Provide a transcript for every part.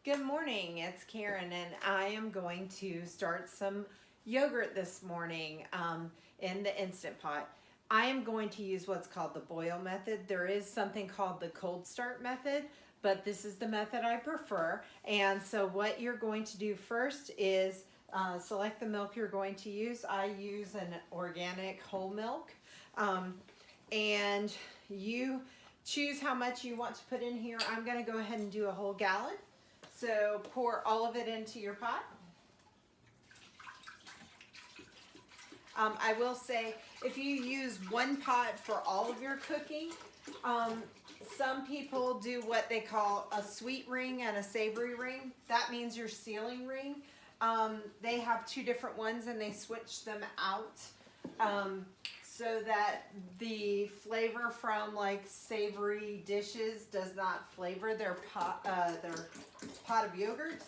Good morning, it's Karen, and I am going to start some yogurt this morning in the Instant Pot. I am going to use what's called the boil method. There is something called the cold start method, but this is the method I prefer. And so what you're going to do first is select the milk you're going to use. I use an organic whole milk, and you choose how much you want to put in here. I'm going to go ahead and do a whole gallon. So pour all of it into your pot. I will say, if you use one pot for all of your cooking, some people do what they call a sweet ring and a savory ring. That means your sealing ring. They have two different ones and they switch them out so that the flavor from like savory dishes does not flavor their pot of yogurt.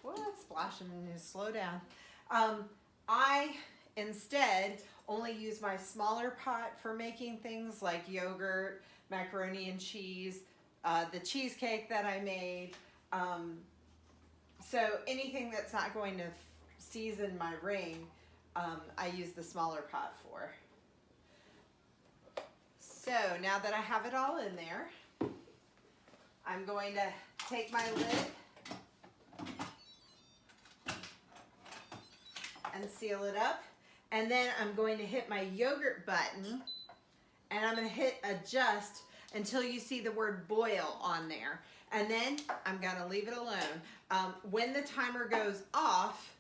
Well, it's splashing and slow down. I instead only use my smaller pot for making things like yogurt, macaroni and cheese, the cheesecake that I made. So anything that's not going to season my ring, I use the smaller pot for. So now that I have it all in there, I'm going to take my lid and seal it up. And then I'm going to hit my yogurt button and I'm going to hit adjust until you see the word boil on there. And then I'm going to leave it alone. When the timer goes off,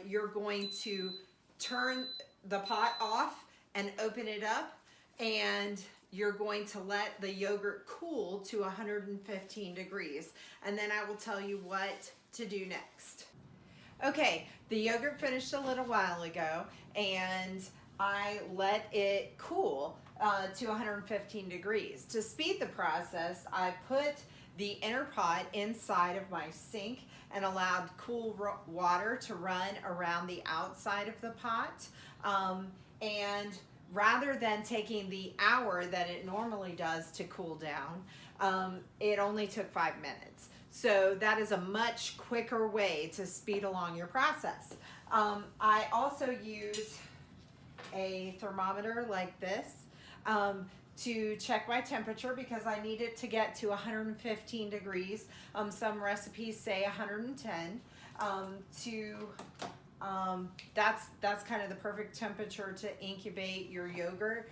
you're going to turn the pot off and open it up, and you're going to let the yogurt cool to 115 degrees. And then I will tell you what to do next. Okay, the yogurt finished a little while ago, and I let it cool to 115 degrees. To speed the process, I put the inner pot inside of my sink and allowed cool water to run around the outside of the pot. And rather than taking the hour that it normally does to cool down, it only took 5 minutes. So that is a much quicker way to speed along your process. I also use a thermometer like this to check my temperature because I need it to get to 115 degrees. Some recipes say 110. That's kind of the perfect temperature to incubate your yogurt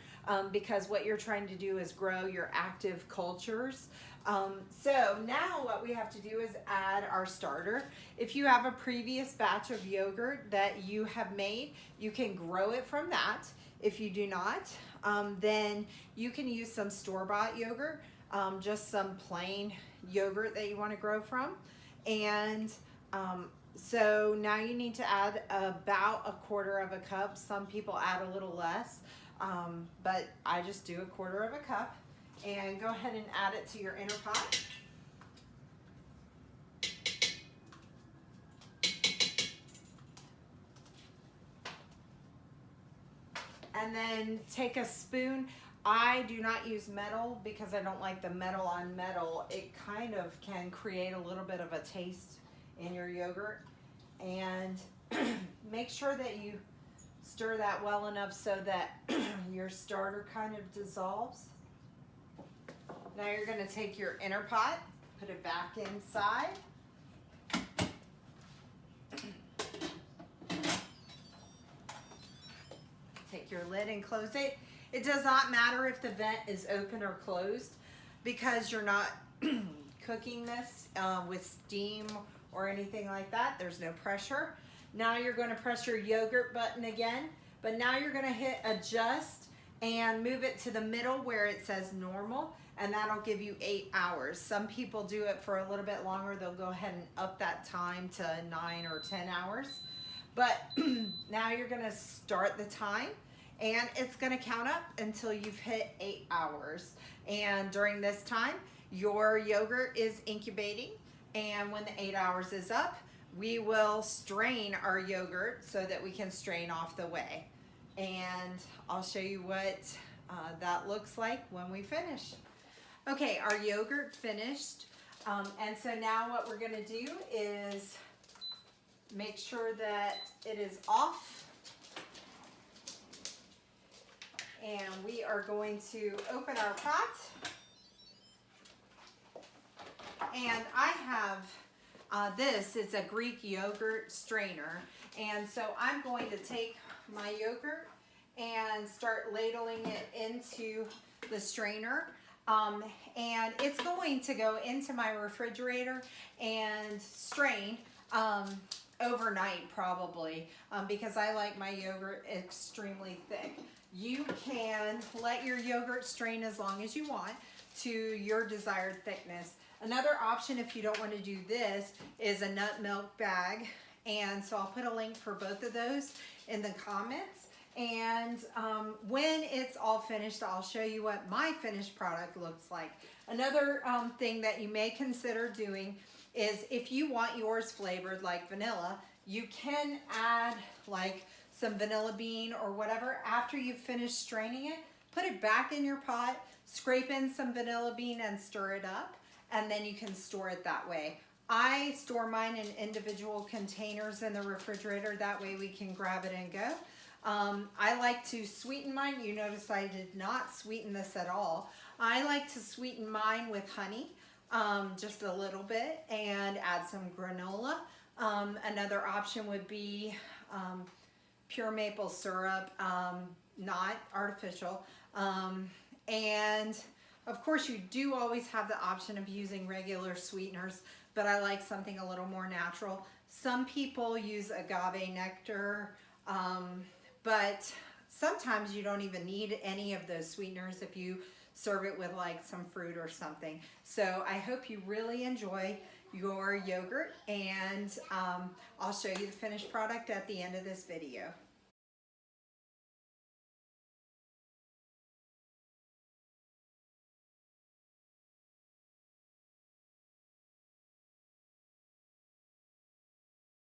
because what you're trying to do is grow your active cultures. So now what we have to do is add our starter. If you have a previous batch of yogurt that you have made, you can grow it from that. If you do not, then you can use some store-bought yogurt, just some plain yogurt that you want to grow from. And so now you need to add about 1/4 cup. Some people add a little less, but I just do 1/4 cup. And go ahead and add it to your inner pot. And then take a spoon. I do not use metal because I don't like the metal on metal. It kind of can create a little bit of a taste in your yogurt. And make sure that you stir that well enough so that your starter kind of dissolves. Now you're going to take your inner pot, put it back inside. Take your lid and close it. It does not matter if the vent is open or closed because you're not cooking this with steam or anything like that. There's no pressure. Now you're going to press your yogurt button again, but now you're going to hit adjust and move it to the middle where it says normal, and that'll give you 8 hours. Some people do it for a little bit longer. They'll go ahead and up that time to 9 or 10 hours. But now you're going to start the time, and it's going to count up until you've hit 8 hours. And during this time, your yogurt is incubating, and when the 8 hours is up, we will strain our yogurt so that we can strain off the whey. And I'll show you what that looks like when we finish. Okay, our yogurt finished. And so now what we're gonna do is make sure that it is off. And we are going to open our pot. And I have this, it's a Greek yogurt strainer. And so I'm going to take my yogurt and start ladling it into the strainer. And it's going to go into my refrigerator and strain overnight probably, because I like my yogurt extremely thick. You can let your yogurt strain as long as you want to your desired thickness. Another option, if you don't want to do this, is a nut milk bag. And so I'll put a link for both of those in the comments. And when it's all finished, I'll show you what my finished product looks like. Another thing that you may consider doing is, if you want yours flavored like vanilla, you can add like some vanilla bean or whatever after you've finished straining it. Put it back in your pot, scrape in some vanilla bean and stir it up, and then you can store it that way. I store mine in individual containers in the refrigerator. That way we can grab it and go. I like to sweeten mine. You notice I did not sweeten this at all. I like to sweeten mine with honey, just a little bit, and add some granola. Another option would be pure maple syrup, not artificial. And of course you do always have the option of using regular sweeteners, but I like something a little more natural. Some people use agave nectar, but sometimes you don't even need any of those sweeteners if you serve it with like some fruit or something. So I hope you really enjoy your yogurt, and I'll show you the finished product at the end of this video.